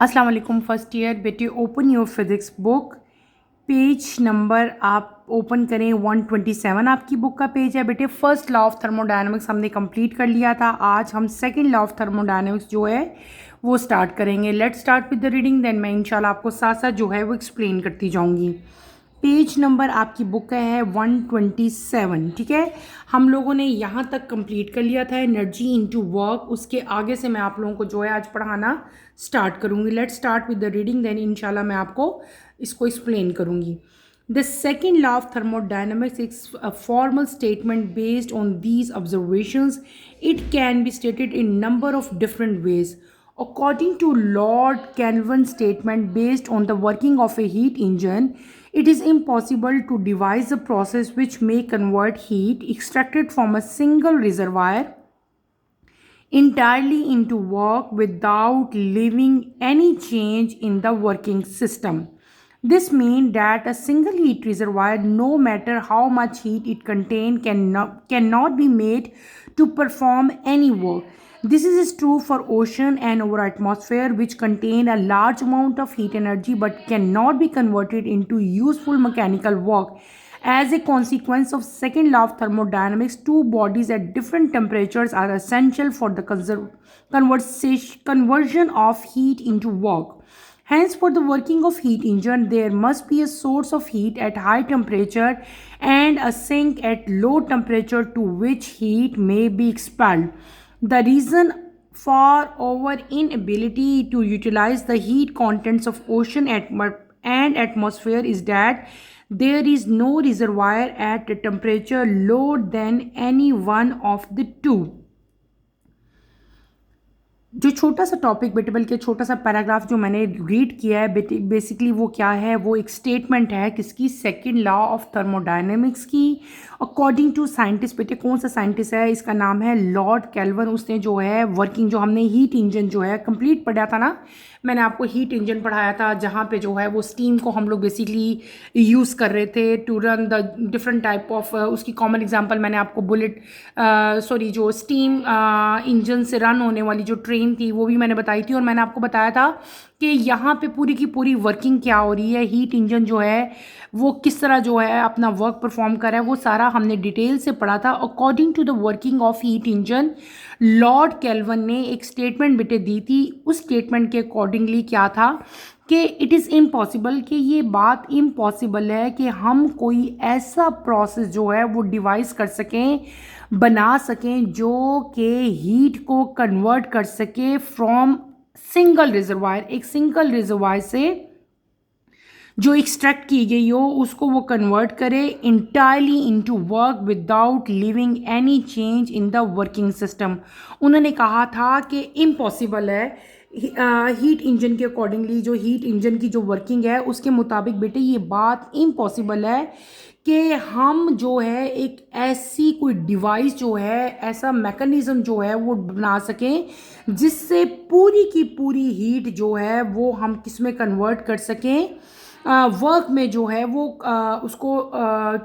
अस्सलाम वालेकुम first year बेटे। Open your physics book, page number आप ओपन करें 127 आपकी बुक का पेज है बेटे। फर्स्ट लॉ ऑफ थर्मोडायनामिक्स हमने कंप्लीट कर लिया था। आज हम सेकंड लॉ ऑफ थर्मोडायनामिक्स जो है वो स्टार्ट करेंगे। Let's start with the reading, then मैं इंशाल्लाह आपको साथ साथ जो है वो एक्सप्लेन करती जाऊंगी। पेज नंबर आपकी बुक का है 127, ठीक है। हम लोगों ने यहाँ तक कंप्लीट कर लिया था एनर्जी इनटू वर्क। उसके आगे से मैं आप लोगों को जो है आज पढ़ाना स्टार्ट करूँगी। Let's start with the reading, then इंशाल्लाह मैं आपको इसको एक्सप्लेन करूँगी। The second law of thermodynamics is a formal statement based on these observations. It can be stated in number of different ways. According to Lord Kelvin's statement based on the working of a heat engine, it is impossible to devise a process which may convert heat extracted from a single reservoir entirely into work without leaving any change in the working system. This means that a single heat reservoir, no matter how much heat it contains, cannot be made to perform any work. This is true for ocean and our atmosphere, which contain a large amount of heat energy but cannot be converted into useful mechanical work. As a consequence of second law of thermodynamics, two bodies at different temperatures are essential for the conversion of heat into work. Hence, for the working of heat engine, there must be a source of heat at high temperature and a sink at low temperature to which heat may be expelled. The reason for our inability to utilize the heat contents of ocean and atmosphere is that there is no reservoir at a temperature lower than any one of the two. जो छोटा सा topic बेटे, बल्कि छोटा सा paragraph जो मैंने read किया है बेसिकली वो क्या है, वो एक स्टेटमेंट है किसकी, सेकंड लॉ ऑफ थर्मोडायनेमिक्स की। अकॉर्डिंग टू साइंटिस्ट, बेटे कौन सा साइंटिस्ट है, इसका नाम है लॉर्ड कैल्विन। उसने जो है वर्किंग, जो हमने हीट इंजन जो है कंप्लीट पढ़ा था ना, मैंने आपको हीट इंजन पढ़ाया था जहाँ पे जो है वो स्टीम को हम लोग बेसिकली यूज़ कर रहे थे to run the different type of. उसकी कॉमन एग्जांपल मैंने आपको जो स्टीम इंजन से रन होने वाली जो ट्रेन थी वो भी मैंने बताई थी। और मैंने आपको बताया था कि यहाँ पे पूरी की पूरी वर्किंग क्या हो रही है, हीट इंजन जो है वो किस तरह जो है अपना वर्क परफॉर्म कर रहा है, वो सारा हमने डिटेल से पढ़ा था। According to the working of heat engine, Lord Kelvin ने एक स्टेटमेंट बेटे दी थी। उस स्टेटमेंट के अकॉर्डिंगली क्या था कि इट इज़ इम्पॉसिबल, कि ये बात इम्पॉसिबल है कि हम कोई ऐसा प्रोसेस जो है वो डिवाइस कर सकें, बना सकें, जो कि हीट को कन्वर्ट कर सके फ्रॉम सिंगल रिजर्वायर, एक सिंगल रिजर्वायर से जो एक्सट्रैक्ट की गई हो उसको वो कन्वर्ट करे entirely into work without leaving any change in the working system. उन्होंने कहा था कि इम्पॉसिबल है हीट इंजन के अकॉर्डिंगली, जो हीट इंजन की जो वर्किंग है उसके मुताबिक बेटे ये बात इम्पॉसिबल है कि हम जो है एक ऐसी कोई डिवाइस जो है, ऐसा मैकेनिज़्म जो है वो बना सकें जिससे पूरी की पूरी हीट जो है वो हम किस में कन्वर्ट कर सकें, वर्क में जो है वो उसको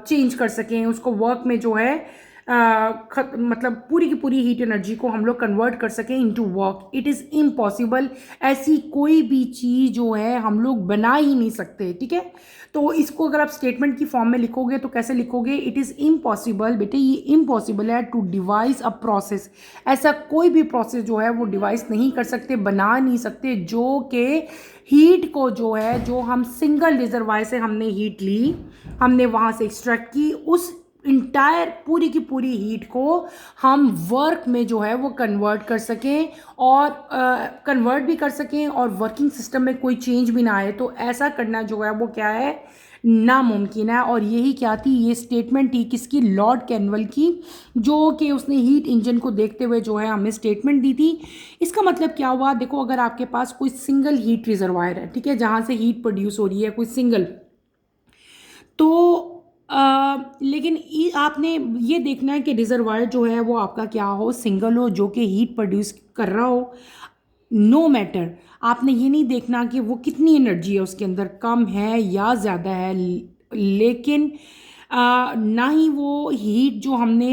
चेंज कर सकें, उसको वर्क में जो है मतलब पूरी की पूरी हीट एनर्जी को हम लोग कन्वर्ट कर सकें into work. It is impossible, ऐसी कोई भी चीज़ जो है हम लोग बना ही नहीं सकते, ठीक है। तो इसको अगर आप स्टेटमेंट की फॉर्म में लिखोगे तो कैसे लिखोगे, इट इज़ इम्पॉसिबल, बेटे ये इम्पॉसिबल है टू डिवाइस अ प्रोसेस, ऐसा कोई भी प्रोसेस जो है वो डिवाइस नहीं कर सकते, बना नहीं सकते, जो कि हीट को जो है, जो हम सिंगल रिजर्वायर से हमने हीट ली, हमने वहाँ से एक्सट्रैक्ट की, उस इंटायर पूरी की पूरी हीट को हम वर्क में जो है वो कन्वर्ट कर सकें और कन्वर्ट भी कर सकें और वर्किंग सिस्टम में कोई चेंज भी ना आए। तो ऐसा करना जो है वो क्या है, नामुमकिन है। और यही क्या थी, ये स्टेटमेंट थी किसकी, लॉर्ड कैल्विन की, जो कि उसने हीट इंजन को देखते हुए जो है हमें स्टेटमेंट दी थी। इसका मतलब क्या हुआ, देखो अगर आपके पास कोई सिंगल हीट रिजर्वायर है, ठीक है, जहाँ से हीट प्रोड्यूस हो रही है कोई सिंगल, तो लेकिन आपने ये देखना है कि रिजर्वायर जो है वो आपका क्या हो, सिंगल हो, जो कि हीट प्रोड्यूस कर रहा हो। नो मैटर, आपने ये नहीं देखना कि वो कितनी एनर्जी है उसके अंदर, कम है या ज़्यादा है, लेकिन ना ही वो हीट जो हमने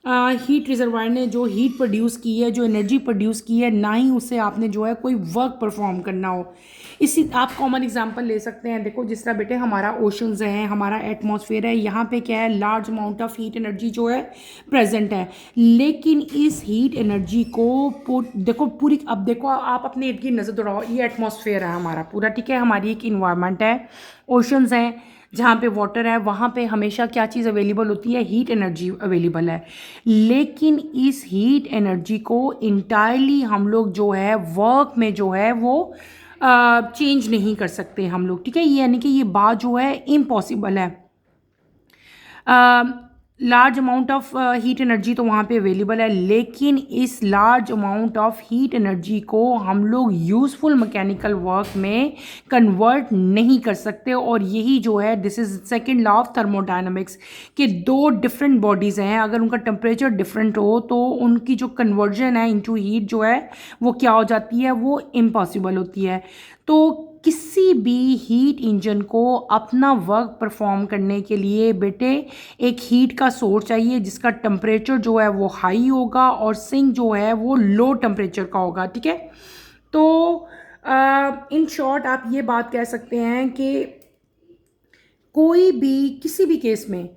हीट रिजर्वायर ने जो हीट प्रोड्यूस की है, जो एनर्जी प्रोड्यूस की है, ना ही उससे आपने जो है कोई वर्क परफॉर्म करना हो। इसी आप कॉमन एग्जांपल ले सकते हैं। देखो जिस तरह बेटे हमारा ओशंस है, हमारा एटमॉस्फेयर है, यहाँ पे क्या है, large amount of heat energy जो है प्रेजेंट है। लेकिन इस हीट एनर्जी को देखो पूरी, अब देखो आप अपने इर्द गिर्द नज़र दौड़ाओ, ये एटमॉस्फेयर है हमारा पूरा, ठीक है, हमारी एक इन्वायरमेंट है, ओशंस हैं, जहाँ पे वाटर है वहाँ पे हमेशा क्या चीज़ अवेलेबल होती है, हीट एनर्जी अवेलेबल है। लेकिन इस हीट एनर्जी को इंटायरली हम लोग जो है वर्क में जो है वो चेंज नहीं कर सकते हम लोग, ठीक है, ये यानी कि ये बात जो है इम्पॉसिबल है। Large amount of heat energy तो वहाँ पे अवेलेबल है, लेकिन इस large amount of heat energy को हम लोग यूज़फुल मैकेनिकल वर्क में कन्वर्ट नहीं कर सकते। और यही जो है, this is second law of thermodynamics, कि दो डिफरेंट बॉडीज़ हैं, अगर उनका टेम्परेचर डिफरेंट हो तो उनकी जो कन्वर्जन है इनटू हीट जो है वो क्या हो जाती है, वो इम्पॉसिबल होती है। तो किसी भी हीट इंजन को अपना वर्क परफॉर्म करने के लिए बेटे एक हीट का सोर्स चाहिए जिसका टेम्परेचर जो है वो हाई होगा और सिंक जो है वो लो टेम्परेचर का होगा, ठीक है। तो इन शॉर्ट आप ये बात कह सकते हैं कि कोई भी किसी भी केस में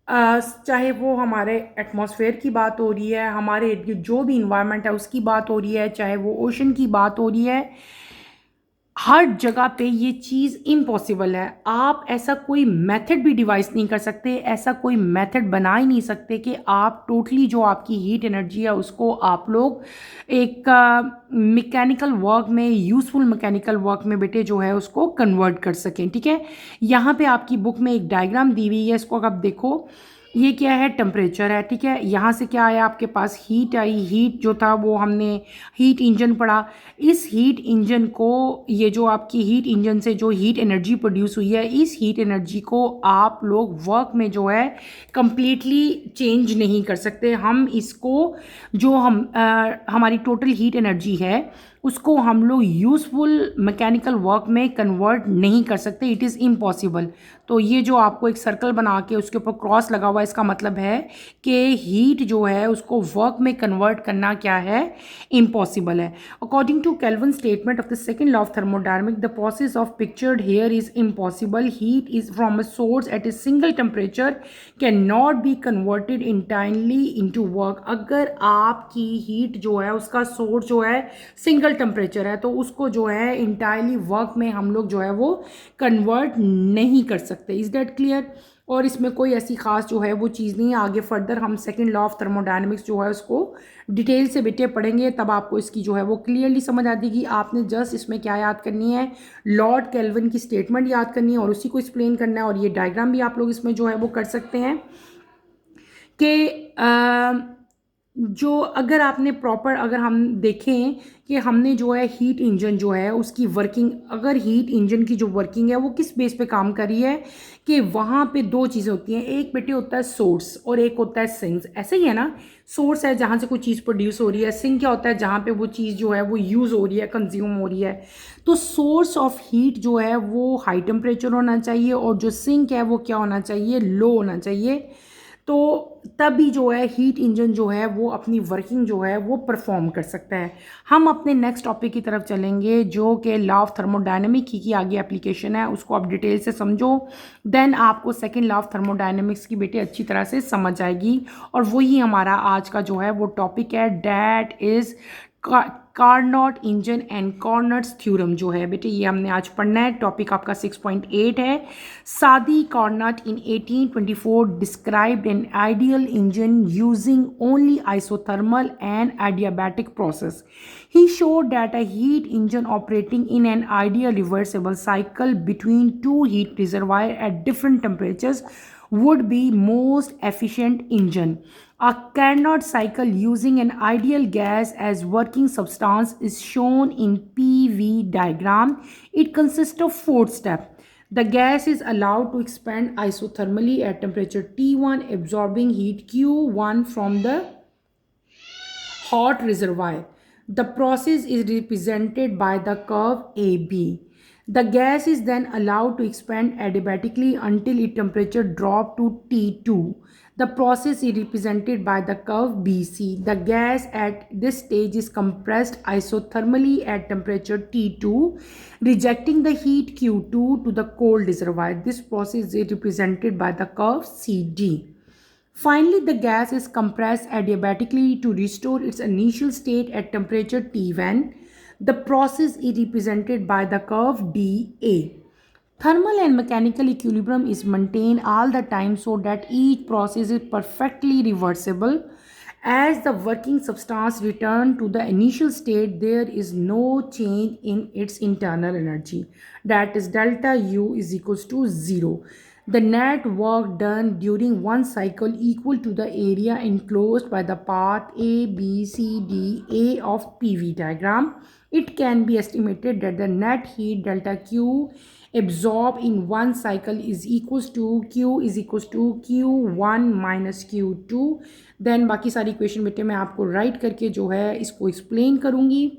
चाहे वो हमारे एटमॉस्फेयर की बात हो रही है, हमारे इर्द गिर्द जो भी इन्वायरमेंट है उसकी बात हो रही है, चाहे वो ओशन की बात हो रही है, हर जगह पे ये चीज़ इम्पॉसिबल है। आप ऐसा कोई मेथड भी डिवाइस नहीं कर सकते, ऐसा कोई मेथड बना ही नहीं सकते कि आप टोटली जो आपकी हीट एनर्जी है उसको आप लोग एक मैकेनिकल वर्क में, यूज़फुल मैकेनिकल वर्क में बेटे जो है उसको कन्वर्ट कर सकें, ठीक है। यहाँ पे आपकी बुक में एक डायग्राम दी हुई है, इसको आप देखो, ये क्या है, टेम्परेचर है, ठीक है। यहाँ से क्या आया आपके पास, हीट आई, हीट जो था वो हमने हीट इंजन पढ़ा। इस हीट इंजन को, ये जो आपकी हीट इंजन से जो हीट एनर्जी प्रोड्यूस हुई है, इस हीट एनर्जी को आप लोग वर्क में जो है कंप्लीटली चेंज नहीं कर सकते। हम इसको जो हमारी टोटल हीट एनर्जी है उसको हम लोग यूज़फुल मैकेनिकल वर्क में कन्वर्ट नहीं कर सकते, इट इज़ इम्पॉसिबल। तो ये जो आपको एक सर्कल बना के उसके ऊपर क्रॉस लगा हुआ है, इसका मतलब है कि हीट जो है उसको वर्क में कन्वर्ट करना क्या है, इम्पॉसिबल है। According to Kelvin statement of the second law of thermodynamic, the process of pictured here is impossible. Heat is from a source at a single temperature can not be converted entirely into work. अगर आपकी heat जो है उसका source जो है single temperature है तो उसको जो है इंटायरली वर्क में हम लोग जो है वो कन्वर्ट नहीं कर सकते। Is that clear? और इसमें कोई ऐसी खास जो है वो चीज़ नहीं है। आगे फर्दर हम सेकंड लॉ ऑफ थर्मोडायनामिक्स जो है उसको डिटेल से बेटे पढ़ेंगे, तब आपको इसकी जो है वो क्लियरली समझ आ जाएगी। आपने जस्ट इसमें क्या याद करनी है, लॉर्ड केल्विन की स्टेटमेंट याद करनी है और उसी को एक्सप्लेन करना है। और ये डायग्राम भी आप लोग इसमें जो है वो कर सकते हैं कि जो अगर आपने प्रॉपर, अगर हम देखें कि हमने जो है हीट इंजन जो है उसकी वर्किंग, अगर हीट इंजन की जो वर्किंग है वो किस बेस पे काम कर रही है, कि वहाँ पे दो चीज़ें होती हैं, एक बेटे होता है सोर्स और एक होता है सिंक। ऐसे ही है ना, सोर्स है जहाँ से कोई चीज़ प्रोड्यूस हो रही है, सिंक क्या होता है जहाँ पे वो चीज़ जो है वो यूज़ हो रही है, कंज्यूम हो रही है। तो सोर्स ऑफ हीट जो है वो हाई टेम्परेचर होना चाहिए और जो सिंक है वो क्या होना चाहिए, लो होना चाहिए। तो तभी जो है हीट इंजन जो है वो अपनी वर्किंग जो है वो परफॉर्म कर सकता है। हम अपने नेक्स्ट टॉपिक की तरफ चलेंगे जो कि लॉ ऑफ थर्मोडायनेमिक की आगे एप्लीकेशन है, उसको आप डिटेल से समझो, देन आपको सेकंड लॉ ऑफ थर्मोडायनेमिक्स की बेटे अच्छी तरह से समझ आएगी। और वही हमारा आज का जो है वो टॉपिक है, that is Carnot engine and Carnot's theorem जो है बेटे ये हमने आज पढ़ना है। टॉपिक आपका 6.8 है। सादी Carnot in 1824 described N ideal engine using only isothermal and adiabatic process. He showed that a heat engine operating in an ideal reversible cycle between two heat reservoirs at different temperatures would be most efficient engine. A Carnot cycle using an ideal gas as working substance is shown in PV diagram. It consists of four steps. The gas is allowed to expand isothermally at temperature T1, absorbing heat Q1 from the hot reservoir. The process is represented by the curve AB. The gas is then allowed to expand adiabatically until its temperature drop to T2. The process is represented by the curve BC. The gas at this stage is compressed isothermally at temperature T2, rejecting the heat Q2 to the cold reservoir. This process is represented by the curve CD. Finally, the gas is compressed adiabatically to restore its initial state at temperature T1. The process is represented by the curve dA. Thermal and mechanical equilibrium is maintained all the time so that each process is perfectly reversible. As the working substance returns to the initial state, there is no change in its internal energy. That is delta U is equals to 0. The net work done during one cycle equal to the area enclosed by the path A, B, C, D, A of PV diagram. It can be estimated that the net heat delta Q absorbed in one cycle is equals to Q is equals to Q1 minus Q2. Then बाकी सारी equation बेटे मैं आपको right करके जो है इसको explain करूँगी.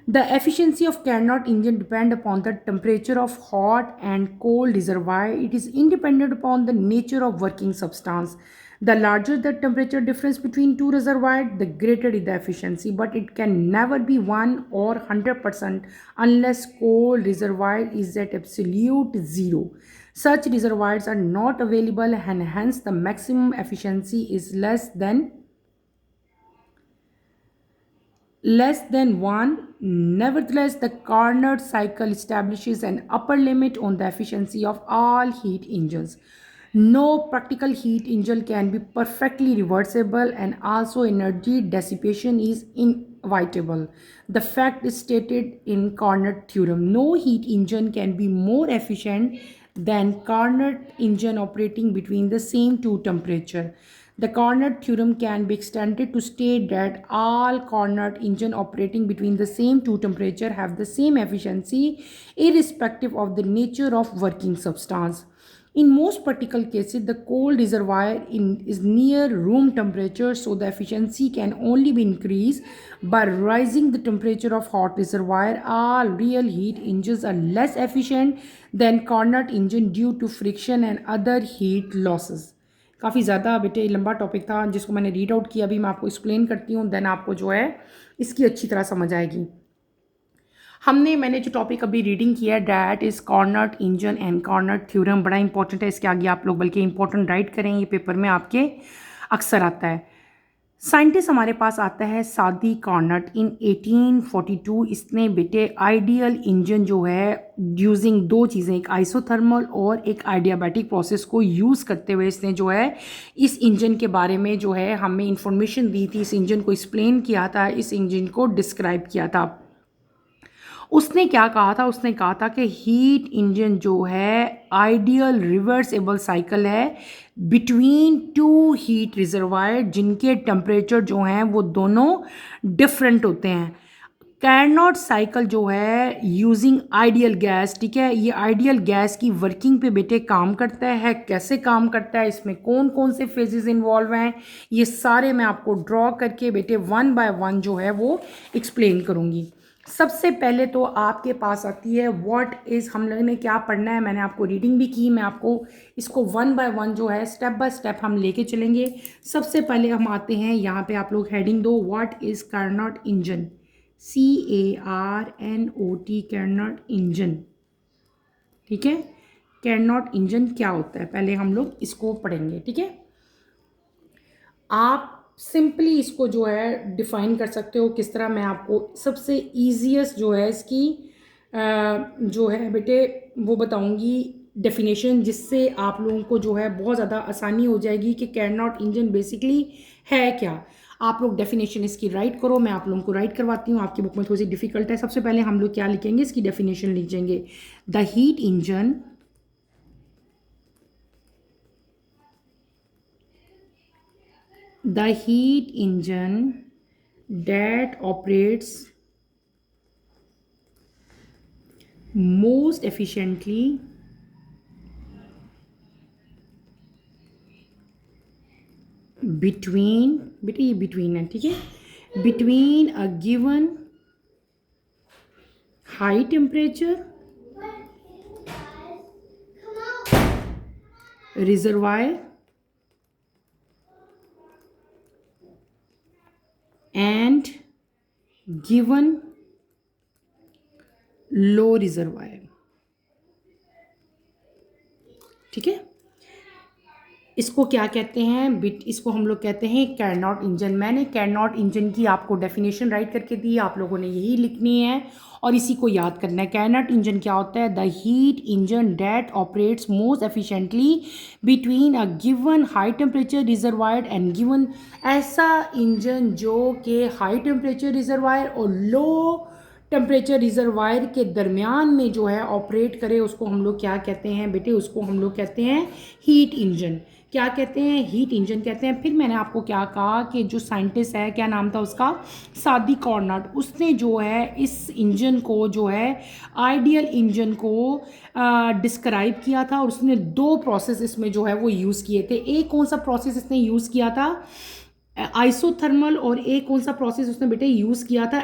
The efficiency of Carnot engine depend upon the temperature of hot and cold reservoir. It is independent upon the nature of working substance. The larger the temperature difference between two reservoirs, the greater is the efficiency. But it can never be 1 or 100% unless cold reservoir is at absolute zero. Such reservoirs are not available and hence the maximum efficiency is less than 1. Nevertheless, the Carnot cycle establishes an upper limit on the efficiency of all heat engines. No practical heat engine can be perfectly reversible and also energy dissipation is inevitable. The fact is stated in Carnot theorem. No heat engine can be more efficient than Carnot engine operating between the same two temperature. The Carnot theorem can be extended to state that all Carnot engine operating between the same two temperature have the same efficiency irrespective of the nature of working substance. In most practical cases, the cold reservoir is near room temperature, so the efficiency can only be increased by rising the temperature of hot reservoir. All real heat engines are less efficient than Carnot engine due to friction and other heat losses. काफ़ी ज़्यादा बेटे लंबा topic था जिसको मैंने read out किया. अभी मैं आपको एक्सप्लेन करती हूँ, देन आपको जो है इसकी अच्छी तरह समझ आएगी. मैंने जो टॉपिक अभी रीडिंग किया है that is Carnot engine and Carnot theorem. बड़ा इंपॉर्टेंट है, इसके आगे आप लोग बल्कि इंपॉर्टेंट राइट करें, ये पेपर में आपके अक्सर आता है. साइंटिस्ट हमारे पास आता है सादी कॉर्नट इन 1842. इसने बेटे आइडियल इंजन जो है यूजिंग दो चीज़ें, एक आइसोथर्मल और एक आइडियाबैटिक प्रोसेस को यूज़ करते हुए इसने जो है इस इंजन के बारे में जो है हमें इंफॉर्मेशन दी थी, इस इंजन को एक्सप्लेन किया था, इस इंजन को डिस्क्राइब किया था. उसने क्या कहा था? उसने कहा था कि हीट इंजन जो है आइडियल रिवर्सेबल साइकिल है बिटवीन टू हीट रिजर्वायर जिनके टेम्परेचर जो हैं वो दोनों डिफरेंट होते हैं. कैरनॉट साइकिल जो है यूजिंग आइडियल गैस, ठीक है, ये आइडियल गैस की वर्किंग पे बेटे काम करता है. कैसे काम करता है, इसमें कौन कौन से फेजेस इन्वॉल्व हैं, ये सारे मैं आपको ड्रॉ करके बेटे वन बाय वन जो है वो एक्सप्लेन करूँगी. सबसे पहले तो आपके पास आती है व्हाट इज़, हम लोगों ने क्या पढ़ना है, मैंने आपको रीडिंग भी की, मैं आपको इसको वन बाय वन जो है स्टेप बाय स्टेप हम लेके चलेंगे. सबसे पहले हम आते हैं यहाँ पे, आप लोग हेडिंग दो what is Carnot engine, CARNOT Carnot engine. ठीक है, कार्नोट इंजन क्या होता है पहले हम लोग इसको पढ़ेंगे. ठीक है, आप सिंपली इसको जो है डिफ़ाइन कर सकते हो किस तरह. मैं आपको सबसे ईजीएस्ट जो है इसकी जो है बेटे वो बताऊंगी डेफिनेशन, जिससे आप लोगों को जो है बहुत ज़्यादा आसानी हो जाएगी कि कार्नोट इंजन बेसिकली है क्या. आप लोग डेफिनेशन इसकी राइट करो, मैं आप लोगों को राइट करवाती हूँ, आपकी बुक में थोड़ी सी डिफ़िकल्ट है. सबसे पहले हम लोग क्या लिखेंगे, इसकी डेफिनेशन लिखेंगे. The heat engine the heat engine that operates most efficiently between, बेटे ये between है, ठीक है, between a given high temperature reservoir and given low reservoir. ठीक है, इसको क्या कहते हैं बिट, इसको हम लोग कहते हैं कैरनॉट इंजन। मैंने कैरनॉट इंजन की आपको डेफिनेशन राइट करके दी, आप लोगों ने यही लिखनी है और इसी को याद करना है। कैरनॉट इंजन क्या होता है? The heat engine that operates most efficiently between a given high temperature reservoir and given, ऐसा इंजन जो कि हाई टेम्परेचर रिजर्वायर और लो टेम्परेचर रिजर्वायर के दरमियान में जो है ऑपरेट करे, उसको हम लोग क्या कहते हैं बेटे? उसको हम लोग कहते हैं हीट इंजन। क्या कहते हैं? हीट इंजन कहते हैं। फिर मैंने आपको क्या कहा कि जो साइंटिस्ट है, क्या नाम था उसका? सादी कॉर्नाट। उसने जो है इस इंजन को जो है आइडियल इंजन को डिस्क्राइब किया था और उसने दो प्रोसेस इसमें जो है वो यूज़ किए थे। एक कौन सा प्रोसेस इसने यूज़ किया था? आइसोथर्मल। और एक कौन सा प्रोसेस उसने बेटे यूज़ किया था?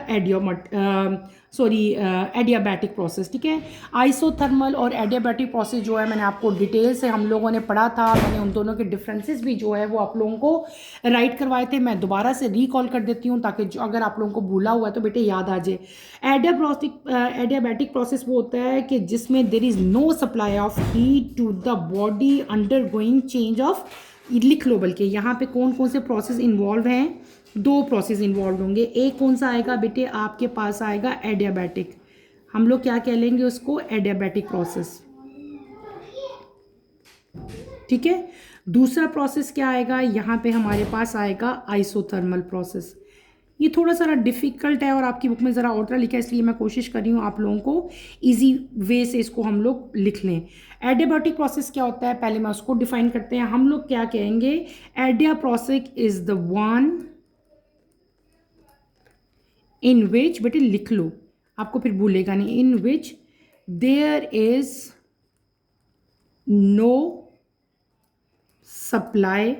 Adiabatic process. ठीक है, आइसोथर्मल और एडियाबैटिक प्रोसेस जो है मैंने आपको डिटेल से हम लोगों ने पढ़ा था। मैंने उन दोनों के डिफरेंसेस भी जो है वो आप लोगों को राइट करवाए थे। मैं दोबारा से रिकॉल कर देती हूँ ताकि जो अगर आप लोगों को भूला हुआ है तो बेटे याद आ जाए। एडियाबैटिक प्रोसेस वो होता है कि जिसमें there is no supply of heat to the body undergoing change of, लिख लो बल्कि यहाँ पे कौन कौन से प्रोसेस इन्वॉल्व हैं? दो प्रोसेस इन्वॉल्व होंगे। एक कौन सा आएगा बेटे? आपके पास आएगा एडियाबैटिक, हम लोग क्या कह लेंगे उसको? Adiabatic process. ठीक है, दूसरा प्रोसेस क्या आएगा? यहाँ पे हमारे पास आएगा आइसोथर्मल प्रोसेस। ये थोड़ा सा डिफ़िकल्ट है और आपकी बुक में ज़रा और तरह लिखा है, इसलिए मैं कोशिश कर रही हूँ आप लोगों को इजी वे से इसको हम लोग लिख लें। एडियाबैटिक प्रोसेस क्या होता है? पहले मैं उसको डिफाइन करते हैं। हम लोग क्या कहेंगे? एडिया process is the one in which, बेटे लिख लो, आपको फिर भूलेगा नहीं, in which there is no supply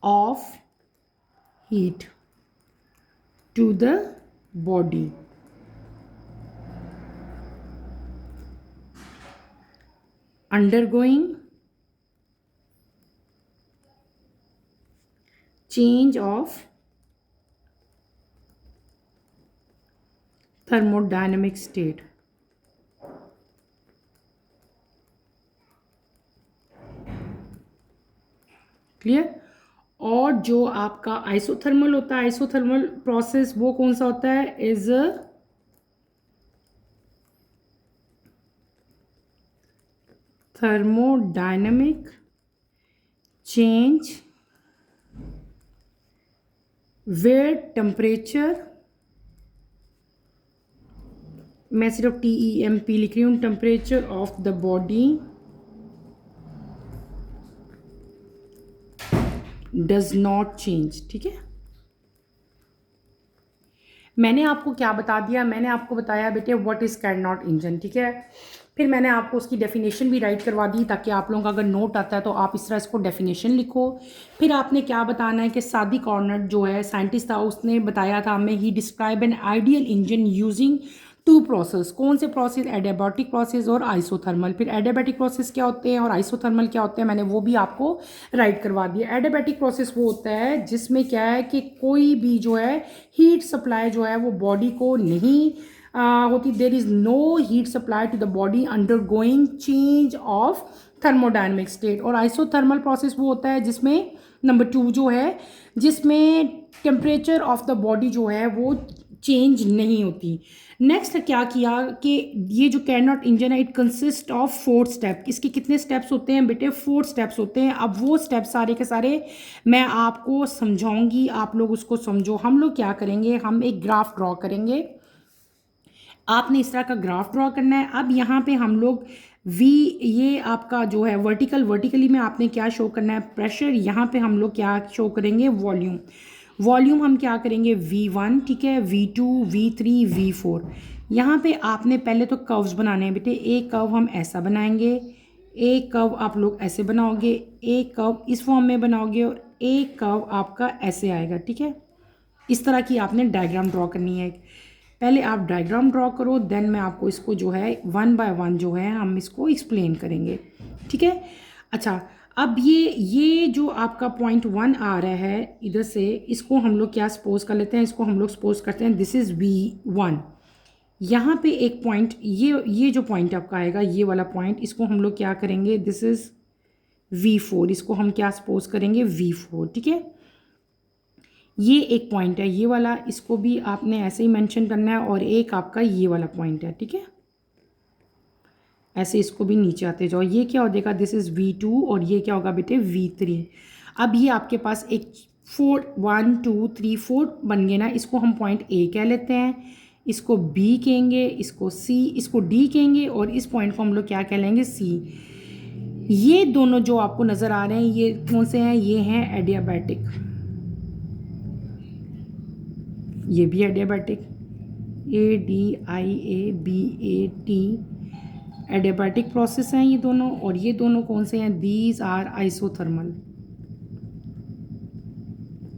of heat to the body undergoing change of thermodynamic state। Clear? और जो आपका आइसोथर्मल होता है, आइसोथर्मल प्रोसेस वो कौन सा होता है? Is thermodynamic change where temperature, मैं सिर्फ TEMP लिख रही हूँ, temperature of the body does not change. ठीक है, मैंने आपको क्या बता दिया? मैंने आपको बताया बेटे व्हाट इज़ कैरनॉट इंजन। ठीक है, फिर मैंने आपको उसकी डेफिनेशन भी राइट करवा दी ताकि आप लोगों का अगर नोट आता है तो आप इस तरह इसको डेफिनेशन लिखो। फिर आपने क्या बताना है कि सादी कॉर्नट जो है साइंटिस्ट था, उसने बताया था हमें, he describe an ideal engine using two process. कौन से प्रोसेस? एडियाबैटिक प्रोसेस और आइसोथर्मल। फिर एडियाबैटिक प्रोसेस क्या होते हैं और आइसोथर्मल क्या होते हैं, मैंने वो भी आपको राइट करवा दिया। एडियाबैटिक प्रोसेस वो होता है जिसमें क्या है कि कोई भी जो है हीट सप्लाई जो है वो बॉडी को नहीं होती, there is no heat supply to the body undergoing change of thermodynamic state. और आइसोथर्मल प्रोसेस वो होता है जिसमें नंबर 2 जो है, जिसमें टेम्परेचर ऑफ द बॉडी जो है वो चेंज नहीं होती। नेक्स्ट क्या किया कि ये जो कैरनॉट इंजन है, इट कंसिस्ट ऑफ 4 स्टेप। इसके कितने स्टेप्स होते हैं बेटे? 4 स्टेप्स होते हैं। अब वो स्टेप सारे के सारे मैं आपको समझाऊंगी, आप लोग उसको समझो। हम लोग क्या करेंगे? हम एक ग्राफ ड्रॉ करेंगे। आपने इस तरह का ग्राफ ड्रॉ करना है। अब यहाँ पे हम लोग ये आपका जो है वर्टिकली में आपने क्या शो करना है? प्रेशर। यहाँ पे हम लोग क्या शो करेंगे? वॉल्यूम हम क्या करेंगे? V1। ठीक है, V2, V3, V4। यहाँ पे आपने पहले तो कर्व्स बनाने हैं बेटे। एक कर्व हम ऐसा बनाएंगे, एक कर्व आप लोग ऐसे बनाओगे, एक कर्व इस फॉर्म में बनाओगे और एक कर्व आपका ऐसे आएगा। ठीक है, इस तरह की आपने डायग्राम ड्रॉ करनी है। पहले आप डायग्राम ड्रॉ करो, देन मैं आपको इसको जो है वन बाय वन जो है हम इसको एक्सप्लेन करेंगे, ठीक है। अच्छा, अब ये जो आपका पॉइंट 1 आ रहा है इधर से, इसको हम लोग क्या सपोज कर लेते हैं, इसको हम लोग सपोज करते हैं दिस इज़ V1। यहाँ पे एक पॉइंट, ये जो पॉइंट आपका आएगा, ये वाला पॉइंट, इसको हम लोग क्या करेंगे, दिस इज़ V4, इसको हम क्या सपोज करेंगे V4, ठीक है। ये एक पॉइंट है ये वाला, इसको भी आपने ऐसे ही मेंशन करना है, और एक आपका ये वाला पॉइंट है, ठीक है। ऐसे इसको भी नीचे आते जाओ, ये क्या हो जाएगा, दिस इज़ V2, और ये क्या होगा बेटे V3। अब ये आपके पास एक 4 1 2 3 4 बन गए ना, इसको हम पॉइंट A कह लेते हैं, इसको B कहेंगे, इसको C, इसको D कहेंगे, और इस पॉइंट को हम लोग क्या कह लेंगे, C। ये दोनों जो आपको नज़र आ रहे हैं ये कौन से हैं, ये हैं एडियाबैटिक, ये भी एडियाबैटिक, ADIABAT एडियाबैटिक प्रोसेस हैं ये दोनों, और ये दोनों कौन से हैं, दीज आर आइसोथर्मल,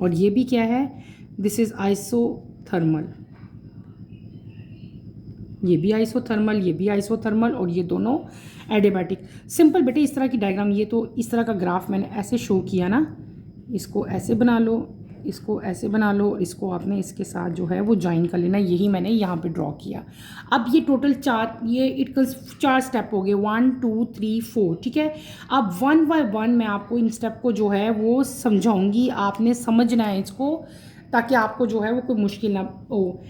और ये भी क्या है, दिस इज़ आइसोथर्मल, ये भी आइसोथर्मल, ये भी आइसोथर्मल, और ये दोनों एडियाबैटिक। सिंपल बेटे इस तरह की डायग्राम, ये तो इस तरह का ग्राफ मैंने ऐसे शो किया ना, इसको ऐसे बना लो, इसको ऐसे बना लो, इसको आपने इसके साथ जो है वो ज्वाइन कर लेना, यही मैंने यहाँ पे ड्रॉ किया। अब ये टोटल 4, ये 4 स्टेप हो गए, 1 2 3 4, ठीक है। अब 1 बाय 1 मैं आपको इन स्टेप को जो है वो समझाऊंगी, आपने समझना है इसको, ताकि आपको जो है वो कोई मुश्किल ना हो।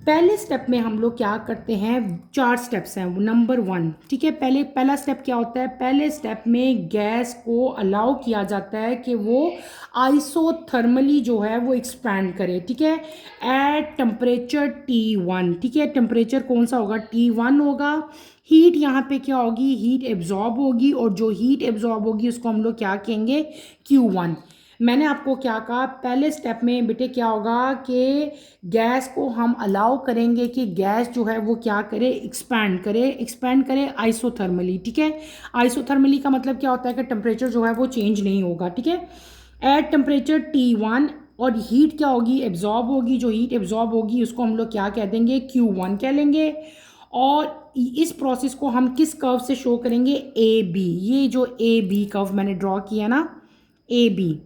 पहले स्टेप में हम लोग क्या करते हैं, 4 स्टेप्स हैं, नंबर 1, ठीक है। पहला स्टेप क्या होता है, पहले स्टेप में गैस को अलाउ किया जाता है कि वो आइसोथर्मली जो है वो एक्सपैंड करे, ठीक है, एट टेम्परेचर T1, ठीक है। टेम्परेचर कौन सा होगा, T1 होगा। हीट यहाँ पे क्या होगी, हीट एब्जॉर्ब होगी, और जो हीट एब्जॉर्ब होगी उसको हम लोग क्या कहेंगे, Q1। मैंने आपको क्या कहा, पहले स्टेप में बेटे क्या होगा कि गैस को हम अलाउ करेंगे कि गैस जो है वो क्या करे, एक्सपैंड करे आइसोथर्मली, ठीक है। आइसोथर्मली का मतलब क्या होता है कि टेम्परेचर जो है वो चेंज नहीं होगा, ठीक है, एट टेम्परेचर T1, और हीट क्या होगी, एब्जॉर्ब होगी, जो हीट एब्जॉर्ब होगी उसको हम लोग क्या कह देंगे, Q1 कह लेंगे। और इस प्रोसेस को हम किस कर्व से शो करेंगे, AB, ये जो AB कर्व मैंने ड्रॉ किया ना, AB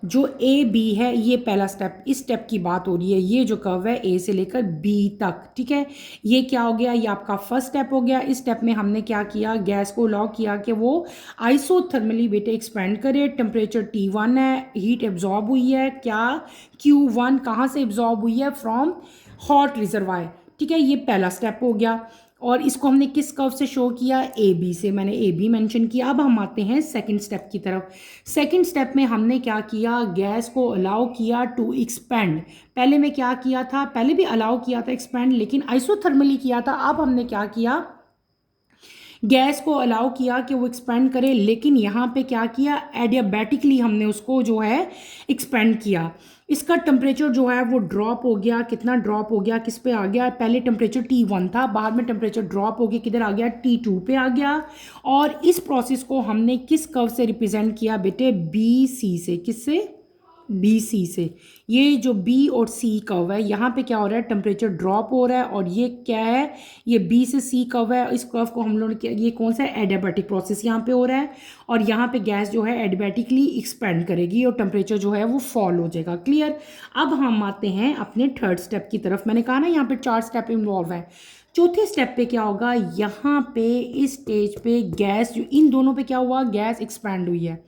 जो AB है, ये पहला स्टेप, इस स्टेप की बात हो रही है, ये जो कर्व है A से लेकर B तक, ठीक है। ये क्या हो गया, ये आपका फर्स्ट स्टेप हो गया। इस स्टेप में हमने क्या किया, गैस को अलाउ किया कि वो आइसोथर्मली बेटे एक्सपेंड करे, टेम्परेचर T1 है, हीट एब्जॉर्ब हुई है, क्या Q1, कहाँ से एब्जॉर्ब हुई है, फ्रॉम हॉट रिजर्वायर, ठीक है। ये पहला स्टेप हो गया, और इसको हमने किस कर्व से शो किया, AB से, मैंने AB मेंशन किया। अब हम आते हैं सेकंड स्टेप की तरफ। सेकंड स्टेप में हमने क्या किया, गैस को अलाउ किया टू एक्सपेंड। पहले में क्या किया था, पहले भी अलाउ किया था एक्सपेंड, लेकिन आइसोथर्मली किया था। अब हमने क्या किया, गैस को अलाउ किया कि वो एक्सपेंड करे, लेकिन यहाँ पे क्या किया, एडियाबैटिकली हमने उसको जो है एक्सपेंड किया। इसका टेम्परेचर जो है वो ड्रॉप हो गया, कितना ड्रॉप हो गया, किस पे आ गया, पहले टेम्परेचर T1 था, बाद में टेम्परेचर ड्रॉप हो गया, किधर आ गया, T2 पे आ गया। और इस प्रोसेस को हमने किस कर्व से रिप्रेजेंट किया बेटे, BC से, किससे, BC से। ये जो B और C कर्व है, यहाँ पे क्या हो रहा है, टेम्परेचर ड्रॉप हो रहा है, और ये क्या है, ये B से C कर्व है। इस कर्व को हम लोग ने, ये कौन सा है, एडियाबैटिक प्रोसेस यहाँ पे हो रहा है, और यहाँ पे गैस जो है एडियाबैटिकली एक्सपेंड करेगी, और टेम्परेचर जो है वो फॉल हो जाएगा, क्लियर। अब हम आते हैं अपने थर्ड स्टेप की तरफ। मैंने कहा ना यहाँ पे 4 स्टेप इन्वॉल्व है। चौथे स्टेप पे क्या होगा, यहाँ पे इस स्टेज पे गैस, जो इन दोनों पे क्या हुआ, गैस एक्सपैंड हुई है।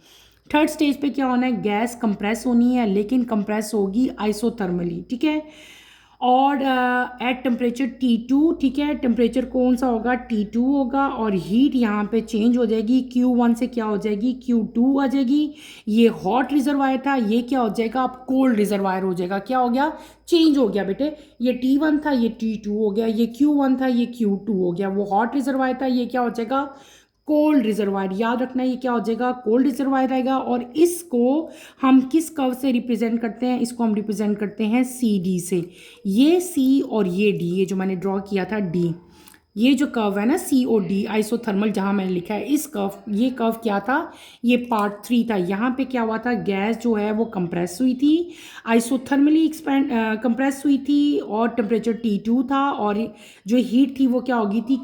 थर्ड स्टेज पे क्या होना है, गैस कंप्रेस होनी है, लेकिन कंप्रेस होगी आइसोथर्मली, ठीक है, और एट टेम्परेचर T2, ठीक है। टेम्परेचर कौन सा होगा, T2 होगा, और हीट यहाँ पे चेंज हो जाएगी, Q1 से क्या हो जाएगी, Q2 आ जाएगी। ये हॉट रिजर्वायर था, ये क्या हो जाएगा, अब कोल्ड रिजर्वायर हो जाएगा। क्या हो गया, चेंज हो गया बेटे, ये T1 था, ये T2 हो गया, ये Q1 था, ये Q2 हो गया। वो हॉट रिजर्वायर था, ये क्या हो जाएगा, कोल्ड रिजर्वायर। याद रखना ये क्या हो जाएगा, कोल्ड रिजर्वायर आएगा। और इसको हम किस कर्व से रिप्रेजेंट करते हैं, इसको हम रिप्रेजेंट करते हैं CD से। ये C और ये D, ये जो मैंने ड्रॉ किया था D, ये जो कर्व है ना COD आइसोथर्मल जहाँ मैंने लिखा है, इस कर्व, ये कर्व क्या था, ये पार्ट 3 था। यहाँ पे क्या हुआ था, गैस जो है वो कंप्रेस हुई थी, आइसोथर्मली एक्सपेंड कंप्रेस हुई थी, और टेम्परेचर T2 था, और जो हीट थी वो क्या हो गई थी,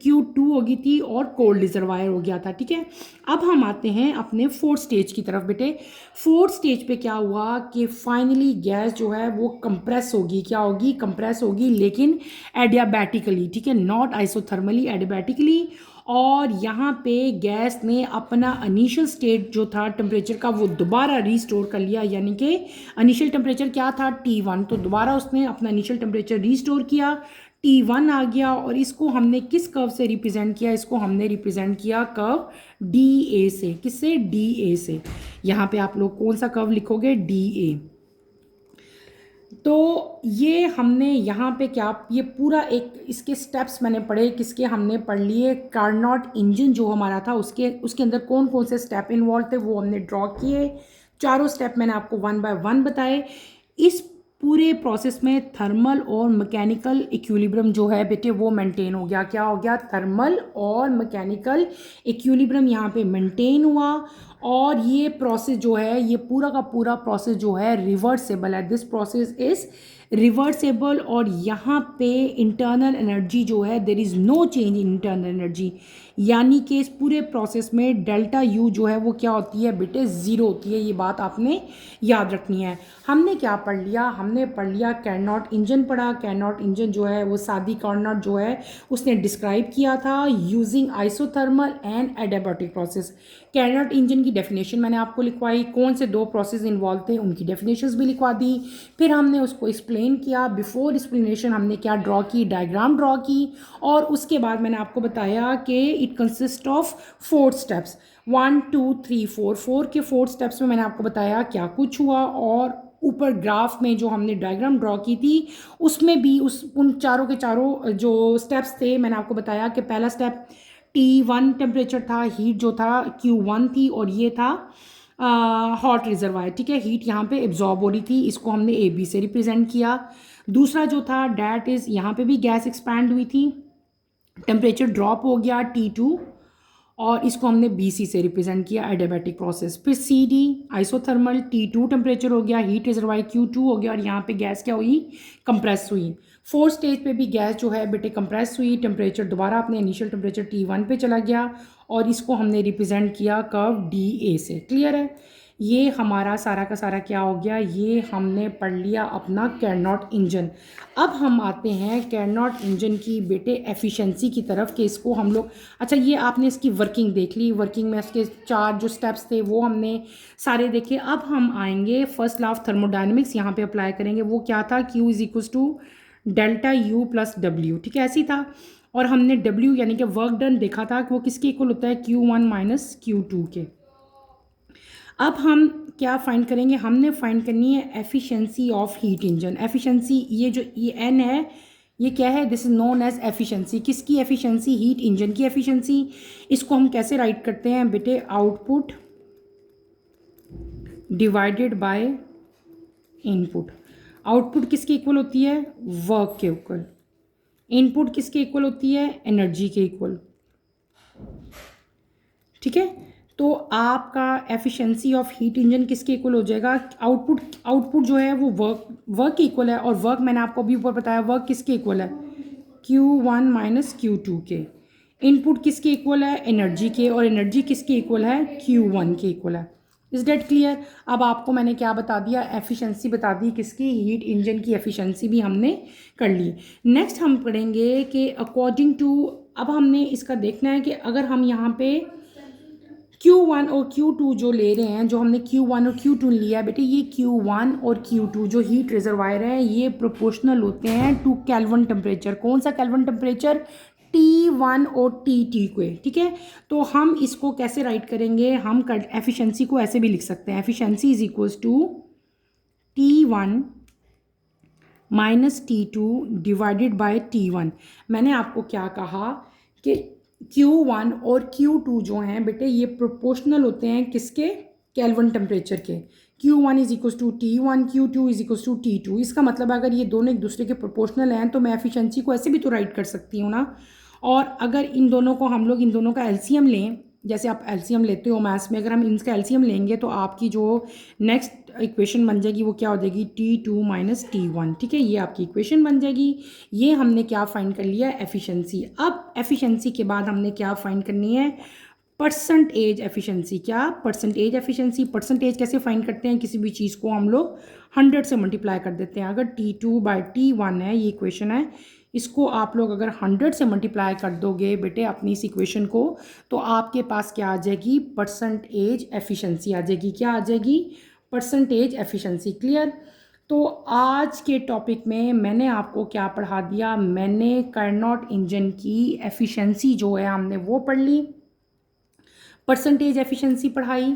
Q2 हो गई थी, और कोल्ड रिजर्वायर हो गया था। ठीक है, अब हम आते हैं अपने फोर्थ स्टेज की तरफ बेटे। फोर्थ स्टेज पे क्या हुआ कि फाइनली गैस जो है वो कंप्रेस होगी, क्या होगी, कंप्रेस होगी, लेकिन एडियाबैटिकली, ठीक है, नॉट आइसोथर्मली, एडियाबैटिकली। और यहाँ पे गैस ने अपना इनिशियल स्टेट जो था टेम्परेचर का वो दोबारा रीस्टोर कर लिया, यानी कि इनिशियल टेम्परेचर क्या था, T1, तो दोबारा उसने अपना इनिशियल टेम्परेचर रीस्टोर किया, T1 आ गया। और इसको हमने किस कर्व से रिप्रेजेंट किया, इसको हमने रिप्रेजेंट किया कर्व DA से। किससे, DA से। यहाँ पे आप लोग कौन सा कर्व लिखोगे, DA। तो ये हमने यहाँ पे क्या, ये पूरा एक इसके स्टेप्स मैंने पढ़े, किसके हमने पढ़ लिए, कार्नोट इंजन जो हमारा था उसके अंदर कौन कौन से स्टेप इन्वॉल्व थे वो हमने ड्रॉ किए। चारों स्टेप मैंने आपको 1 बाय 1 बताए। इस पूरे प्रोसेस में थर्मल और मैकेनिकल इक्विलिब्रियम जो है बेटे वो मेंटेन हो गया। क्या हो गया, थर्मल और मैकेनिकल इक्विलिब्रियम यहाँ पे मेंटेन हुआ। और ये प्रोसेस जो है, ये पूरा का पूरा प्रोसेस जो है रिवर्सेबल है, दिस प्रोसेस इज रिवर्सेबल। और यहाँ पे इंटरनल एनर्जी जो है, there is no change in internal energy, यानी कि इस पूरे प्रोसेस में डेल्टा यू जो है वो क्या होती है बेटे, ज़ीरो होती है। ये बात आपने याद रखनी है। हमने क्या पढ़ लिया, हमने पढ़ लिया कैरनॉट इंजन पढ़ा। कैरनॉट इंजन जो है वो सादी कार्नोट जो है उसने डिस्क्राइब किया था using isothermal and adiabatic process. Carnot engine की डेफिनेशन मैंने आपको लिखवाई, कौन से दो प्रोसेस इन्वॉल्व थे उनकी डेफिनेशंस भी लिखवा दी। फिर हमने उसको एक्सप्लेन किया, बिफोर एक्सप्लेनेशन हमने क्या ड्रॉ की, डायग्राम ड्रॉ की। और उसके बाद मैंने आपको बताया कि इट कंसिस्ट ऑफ 4 स्टेप्स, 1 2 3 4, 4 के 4 स्टेप्स में मैंने आपको बताया क्या कुछ हुआ। और ऊपर ग्राफ में जो हमने डायग्राम ड्रॉ की थी उसमें भी उन चारों के चारों जो स्टेप्स थे मैंने आपको बताया कि पहला स्टेप T1 टेम्परेचर था, हीट जो था Q1 थी, और ये था हॉट रिजर्वायर। ठीक है, हीट यहाँ पे एब्जॉर्ब हो रही थी, इसको हमने AB से रिप्रेजेंट किया। दूसरा जो था डैट इज़, यहाँ पे भी गैस एक्सपैंड हुई थी, टेम्परेचर ड्रॉप हो गया T2, और इसको हमने BC से रिप्रेजेंट किया, एडियाबैटिक प्रोसेस। फिर CD आइसोथर्मल, T2 टेम्परेचर हो गया, हीट रिजर्वायर Q2 हो गया, और यहाँ पे गैस क्या हुई, कंप्रेस हुई। फोर्थ स्टेज पे भी गैस जो है बेटे कंप्रेस हुई, टेम्परेचर दोबारा अपने इनिशियल टेम्परेचर T1 पे चला गया, और इसको हमने रिप्रेजेंट किया कर्व DA से। क्लियर है, ये हमारा सारा का सारा क्या हो गया, ये हमने पढ़ लिया अपना कैरनॉट इंजन। अब हम आते हैं कैरनॉट इंजन की बेटे एफिशिएंसी की तरफ, कि इसको हम लोग, अच्छा ये आपने इसकी वर्किंग देख ली, वर्किंग में इसके 4 जो स्टेप्स थे वो हमने सारे देखे। अब हम आएंगे फर्स्ट लॉ ऑफ थर्मोडायनेमिक्स, यहाँ पे अप्लाई करेंगे। वो क्या था, Q is equals to delta U plus W। ठीक है, ऐसे ही था। और हमने W यानी कि वर्क डन देखा था कि वो किसके इक्वल होता है, Q1 माइनस Q2 के। अब हम क्या फाइंड करेंगे, हमने फाइंड करनी है efficiency of heat engine. Efficiency, ये जो ये N है ये क्या है, this is known as efficiency. किसकी एफिशिएंसी, हीट इंजन की एफिशिएंसी। इसको हम कैसे राइट करते हैं बेटे, output divided by input. Output किसके इक्वल होती है, वर्क के इक्वल। इनपुट किसके इक्वल होती है, एनर्जी के इक्वल। ठीक है, तो आपका एफिशिएंसी ऑफ हीट इंजन किसके इक्वल हो जाएगा, आउटपुट जो है वो वर्क के इक्वल है। और वर्क मैंने आपको अभी ऊपर बताया, वर्क किसके इक्वल है, Q1 माइनस Q2 के। इनपुट किसके इक्वल है, एनर्जी के, और एनर्जी किसके इक्वल है, Q1 के इक्वल है। Is that clear. अब आपको मैंने क्या बता दिया, एफिशिएंसी बता दी किसकी, हीट इंजन की एफिशिएंसी भी हमने कर ली। नेक्स्ट हम पढ़ेंगे कि अकॉर्डिंग टू, अब हमने इसका देखना है कि अगर हम यहाँ पे Q1 और Q2 जो ले रहे हैं, जो हमने Q1 और Q2 लिया है बेटे, ये Q1 और Q2 जो हीट रिजर्वायर है ये प्रोपोर्शनल होते हैं टू केल्विन टेम्परेचर। कौन सा केल्विन टेम्परेचर, T1 और TT को। ठीक है, तो हम इसको कैसे राइट करेंगे, हम एफिशिएंसी को ऐसे भी लिख सकते हैं, efficiency is equals to T1 minus T2 divided by T1। मैंने आपको क्या कहा कि Q1 और Q2 जो हैं बेटे ये प्रोपोर्शनल होते हैं किसके, केल्विन टेम्परेचर के। Q1 is equals to T1, Q2 is equals to T2। इसका मतलब अगर ये दोनों एक दूसरे के प्रोपोर्शनल हैं तो मैं एफिशिएंसी को ऐसे भी तो राइट कर सकती हूँ ना। और अगर इन दोनों को हम लोग इन दोनों का एलसीएम लें, जैसे आप एलसीएम लेते हो मैथ्स में, अगर हम इनका एलसीएम लेंगे तो आपकी जो नेक्स्ट इक्वेशन बन जाएगी वो क्या हो जाएगी, T2 माइनस T1। ठीक है, ये आपकी इक्वेशन बन जाएगी। ये हमने क्या फाइंड कर लिया, एफिशिएंसी। अब एफिशिएंसी के बाद हमने क्या फाइंड करनी है, परसेंटेज एफिशिएंसी। क्या, परसेंटेज एफिशिएंसी। परसेंटेज कैसे फाइंड करते हैं, किसी भी चीज़ को हम लोग 100 से मल्टीप्लाई कर देते हैं। अगर T2/T1 है, ये इक्वेशन है, इसको आप लोग अगर 100 से मल्टीप्लाई कर दोगे बेटे अपनी इस इक्वेशन को, तो आपके पास क्या आ जाएगी, परसेंटेज एफिशिएंसी आ जाएगी। क्या आ जाएगी, परसेंटेज एफिशिएंसी। क्लियर। तो आज के टॉपिक में मैंने आपको क्या पढ़ा दिया, मैंने कार्नोट इंजन की एफिशिएंसी जो है हमने वो पढ़ ली, परसेंटेज एफिशिएंसी पढ़ाई,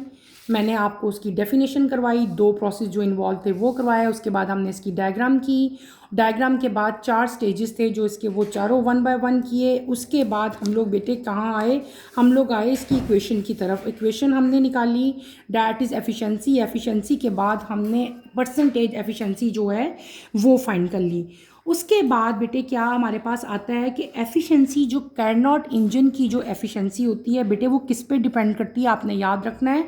मैंने आपको उसकी डेफिनेशन करवाई, दो प्रोसेस जो इन्वॉल्व थे वो करवाया, उसके बाद हमने इसकी डायग्राम की। डायग्राम के बाद 4 स्टेजेस थे जो इसके, वो चारों 1 बाय 1 किए। उसके बाद हम लोग बेटे कहाँ आए, हम लोग आए इसकी इक्वेशन की तरफ। इक्वेशन हमने निकाली, डैट इज़ एफिशिएंसी। एफिशिएंसी के बाद हमने परसेंटेज एफिशिएंसी जो है वो फाइंड कर ली। उसके बाद बेटे क्या हमारे पास आता है कि एफिशिएंसी, जो कार्नोट इंजन की जो एफिशिएंसी होती है बेटे वो किस पे डिपेंड करती है, आपने याद रखना है।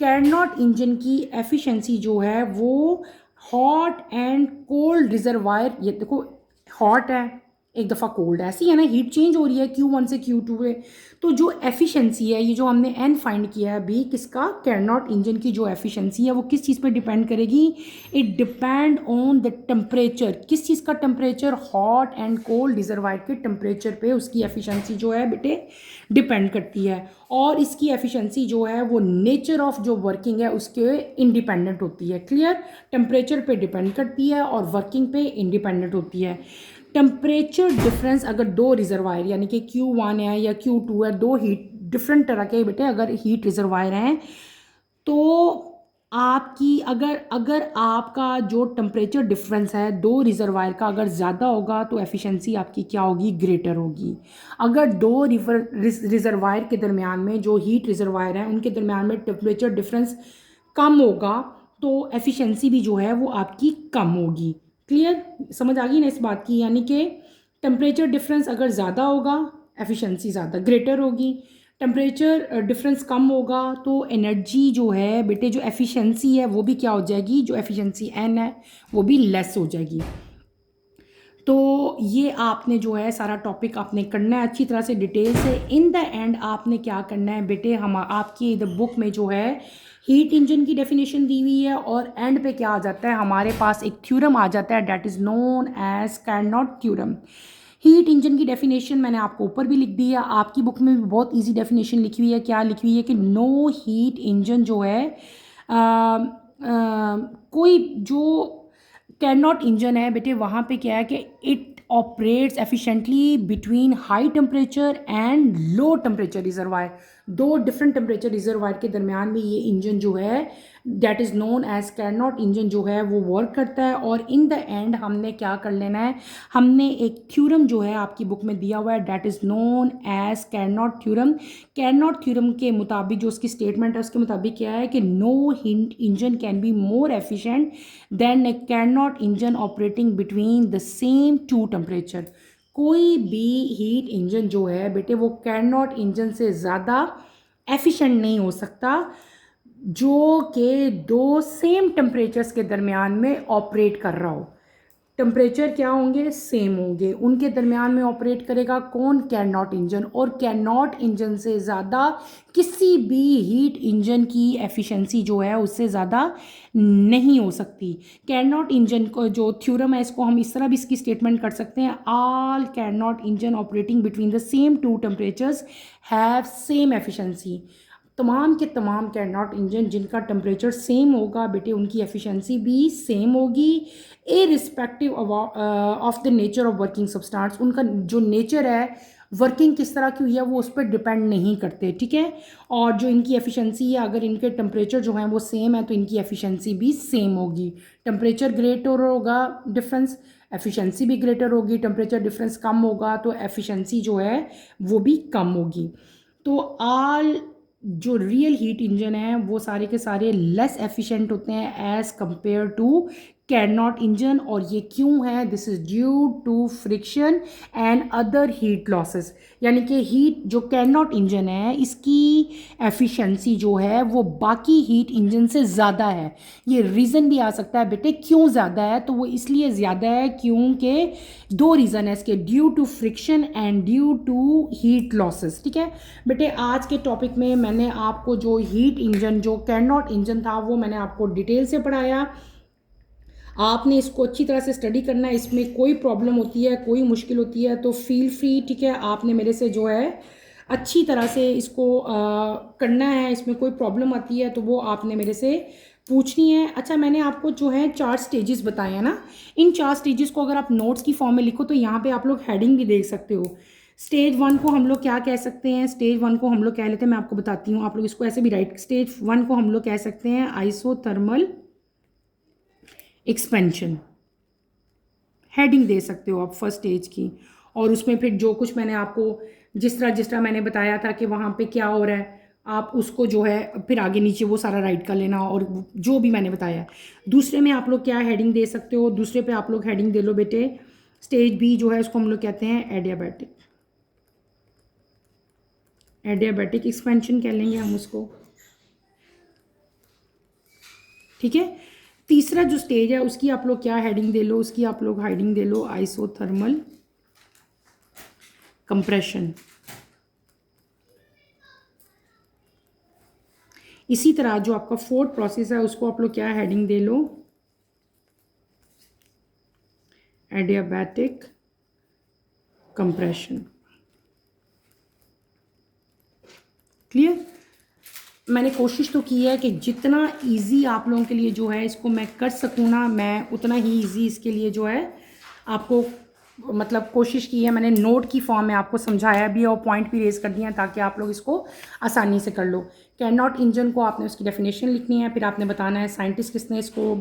कार्नोट इंजन की एफिशिएंसी जो है वो हॉट एंड कोल्ड रिजर्वायर, ये देखो हॉट है एक दफ़ा कोल्ड है, ऐसी है ना, हीट चेंज हो रही है Q1 से Q2 में। तो जो एफिशिएंसी है, ये जो हमने एन फाइंड किया है अभी, किसका, कार्नोट इंजन की जो एफिशिएंसी है वो किस चीज़ पे डिपेंड करेगी, it depend on the temperature. किस चीज़ का temperature, hot and cold reservoir के टेम्परेचर पे उसकी एफिशिएंसी जो है बेटे डिपेंड करती है। और इसकी एफिशिएंसी जो है वो नेचर ऑफ जो वर्किंग है उसके इंडिपेंडेंट होती है। क्लियर, टेम्परेचर पे डिपेंड करती है और वर्किंग पे इंडिपेंडेंट होती है। टेम्परेचर डिफरेंस अगर दो रिजर्वायर यानी कि Q1 है या Q2 है, दो हीट डिफरेंट तरह के बेटे अगर हीट रिजर्वायर हैं, तो आपकी अगर अगर आपका जो टेम्परेचर डिफरेंस है दो रिजर्वायर का अगर ज़्यादा होगा तो एफिशिएंसी आपकी क्या होगी, ग्रेटर होगी। अगर दो रिजर्वायर के दरमियान में, जो हीट रिजर्वायर हैं उनके दरमियान में टेम्परेचर डिफरेंस कम होगा तो एफिशिएंसी भी जो है वो आपकी कम होगी। क्लियर, समझ आ गई ना इस बात की, यानी कि टेम्परेचर डिफरेंस अगर ज़्यादा होगा एफिशिएंसी ज़्यादा ग्रेटर होगी, टेम्परेचर डिफरेंस कम होगा तो एनर्जी जो है बेटे, जो एफिशिएंसी है वो भी क्या हो जाएगी, जो एफिशिएंसी एन है वो भी लेस हो जाएगी। तो ये आपने जो है सारा टॉपिक आपने करना है अच्छी तरह से डिटेल से। इन द एंड आपने क्या करना है बेटे, हम आपकी द बुक में जो है हीट इंजन की डेफिनेशन दी हुई है और एंड पे क्या आ जाता है, हमारे पास एक थ्योरम आ जाता है, that is known as Carnot theorem. Heat engine की डेफिनेशन मैंने आपको ऊपर भी लिख दी है, आपकी बुक में भी बहुत इजी डेफिनेशन लिखी हुई है। क्या लिखी हुई है कि नो हीट इंजन जो है कोई जो कैनॉट इंजन है बेटे, वहाँ पे क्या है कि it operates efficiently between high temperature and low temperature reservoir. दो डिफरेंट टेम्परेचर रिजर्वायर के दरमियान में ये इंजन जो है that is known as Carnot engine जो है वो वर्क करता है। और इन द एंड हमने क्या कर लेना है, हमने एक थ्योरम जो है आपकी बुक में दिया हुआ है, that is known as Carnot theorem. Carnot theorem के मुताबिक जो उसकी स्टेटमेंट है उसके मुताबिक क्या है कि no heat engine can be more efficient than a Carnot engine operating between the same two temperature. कोई भी हीट इंजन जो है बेटे वो कार्नोट इंजन से ज़्यादा एफिशिएंट नहीं हो सकता जो कि दो सेम टेम्परेचर्स के दरमियान में ऑपरेट कर रहा हो। टेम्परेचर क्या होंगे, सेम होंगे, उनके दरमियान में ऑपरेट करेगा कौन, कार्नोट इंजन। और कार्नोट इंजन से ज़्यादा किसी भी हीट इंजन की एफिशिएंसी जो है उससे ज़्यादा नहीं हो सकती। कार्नोट इंजन को जो थ्योरम है इसको हम इस तरह भी इसकी स्टेटमेंट कर सकते हैं, all Carnot engine operating between the same to temperatures have same efficiency. तमाम के तमाम कार्नोट इंजन जिनका टेम्परेचर सेम होगा बेटे उनकी एफिशिएंसी भी सेम होगी, irrespective of the nature of working substance. उनका जो नेचर है वर्किंग किस तरह की हुई है वो उस पर डिपेंड नहीं करते। ठीक है, और जो इनकी एफिशिएंसी है अगर इनके टेम्परेचर जो हैं वो सेम है तो इनकी एफिशिएंसी भी सेम होगी। टेम्परेचर ग्रेटर होगा डिफरेंस, एफिशिएंसी भी ग्रेटर होगी। टेम्परेचर डिफरेंस कम होगा तो एफिशिएंसी जो है वो भी कम होगी। तो ऑल जो रियल हीट इंजन है वो सारे के सारे लेस एफिशिएंट होते हैं as compare to Carnot engine, और ये क्यों है? This is due to friction and other heat losses. यानी कि हीट जो कैरनॉट इंजन है इसकी एफिशिएंसी जो है वो बाकी हीट इंजन से ज़्यादा है। ये रीज़न भी आ सकता है बेटे क्यों ज़्यादा है, तो वो इसलिए ज़्यादा है क्योंकि दो रीज़न है इसके, due to friction and due to heat losses. ठीक है बेटे, आज के टॉपिक में मैंने आपको जो हीट इंजन जो कैरनॉट इंजन था वो मैंने आपको डिटेल से पढ़ाया। आपने इसको अच्छी तरह से स्टडी करना है। इसमें कोई प्रॉब्लम होती है, कोई मुश्किल होती है तो फील फ्री, ठीक है, आपने मेरे से जो है अच्छी तरह से इसको करना है। इसमें कोई प्रॉब्लम आती है तो वो आपने मेरे से पूछनी है। अच्छा, मैंने आपको जो है 4 स्टेजेस बताए हैं ना, इन 4 स्टेजेस को अगर आप नोट्स की फॉर्म में लिखो तो यहाँ पे आप लोग हेडिंग भी देख सकते हो। स्टेज 1 को हम लोग क्या कह सकते हैं? स्टेज 1 को हम लोग कह लेते हैं, मैं आपको बताती हूँ, आप लोग इसको ऐसे भी राइट। स्टेज 1 को हम लोग कह सकते हैं आइसोथर्मल एक्सपेंशन, हेडिंग दे सकते हो आप फर्स्ट स्टेज की। और उसमें फिर जो कुछ मैंने आपको जिस तरह मैंने बताया था कि वहाँ पे क्या हो रहा है, आप उसको जो है फिर आगे नीचे वो सारा राइट कर लेना, और जो भी मैंने बताया। दूसरे में आप लोग क्या हेडिंग दे सकते हो? दूसरे पे आप लोग हेडिंग दे लो बेटे, स्टेज बी जो है उसको हम लोग कहते हैं एडियाबैटिक, एडियाबैटिक एक्सपेंशन कह लेंगे हम उसको। ठीक है, तीसरा जो स्टेज है उसकी आप लोग क्या हेडिंग दे लो? उसकी आप लोग हेडिंग दे लो आइसोथर्मल कंप्रेशन। इसी तरह जो आपका फोर्थ प्रोसेस है उसको आप लोग क्या हेडिंग दे लो? Adiabatic compression. क्लियर? मैंने कोशिश तो की है कि जितना इजी आप लोगों के लिए जो है इसको मैं कर सकूँ ना, मैं उतना ही इजी इसके लिए जो है आपको मतलब कोशिश की है। मैंने नोट की फॉर्म में आपको समझाया भी है और पॉइंट भी रेज कर दिए हैं ताकि आप लोग इसको आसानी से कर लो। कैरनॉट इंजन को आपने उसकी डेफिनेशन लिखनी है, फिर आपने बताना है साइंटिस्ट किसने इसको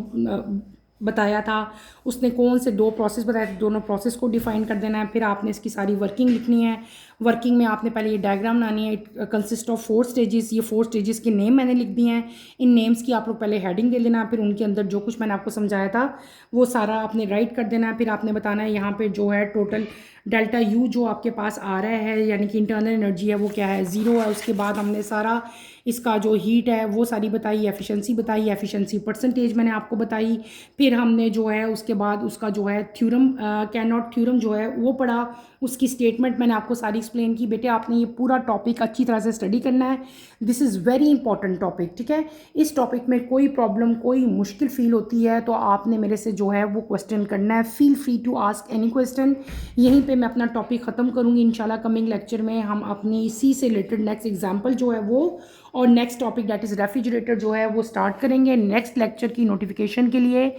बताया था, उसने कौन से 2 प्रोसेस बताए थे, दोनों प्रोसेस को डिफाइन कर देना है। फिर आपने इसकी सारी वर्किंग लिखनी है। वर्किंग में आपने पहले ये डायग्राम बनानी है। It consist of 4 stages. ये 4 स्टेजेस के नेम मैंने लिख दिए हैं। इन नेम्स की आप लोग पहले हेडिंग दे लेना, फिर उनके अंदर जो कुछ मैंने आपको समझाया था वो सारा आपने राइट कर देना है। फिर आपने बताना है यहाँ पे जो है टोटल डेल्टा यू जो आपके पास आ रहा है यानी कि इंटरनल एनर्जी है वो क्या है, 0 है। उसके बाद हमने सारा इसका जो हीट है वो सारी बताई, एफिशिएंसी बताई, एफिशिएंसी परसेंटेज मैंने आपको बताई। फिर हमने जो है उसके बाद उसका जो है थ्योरम, कैरनॉट थ्योरम जो है वो पढ़ा, उसकी स्टेटमेंट मैंने आपको सारी एक्सप्लेन की। बेटे आपने ये पूरा टॉपिक अच्छी तरह से स्टडी करना है। This is very important topic. ठीक है, इस टॉपिक में कोई प्रॉब्लम कोई मुश्किल फील होती है तो आपने मेरे से जो है वो क्वेश्चन करना है। Feel free to ask any question. यहीं पे मैं अपना टॉपिक ख़त्म करूँगी। इंशाल्लाह कमिंग लेक्चर में हम अपनी इसी से रिलेटेड नेक्स्ट एग्जाम्पल जो है वो और next topic that is refrigerator जो है वो स्टार्ट करेंगे। नेक्स्ट लेक्चर की नोटिफिकेशन के लिए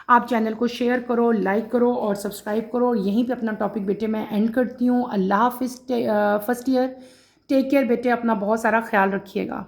आप चैनल को शेयर करो, लाइक करो और सब्सक्राइब करो। यहीं पे अपना टॉपिक बेटे मैं एंड करती हूँ। अल्लाह हाफिज़। फर्स्ट ईयर टेक केयर बेटे, अपना बहुत सारा ख्याल रखिएगा।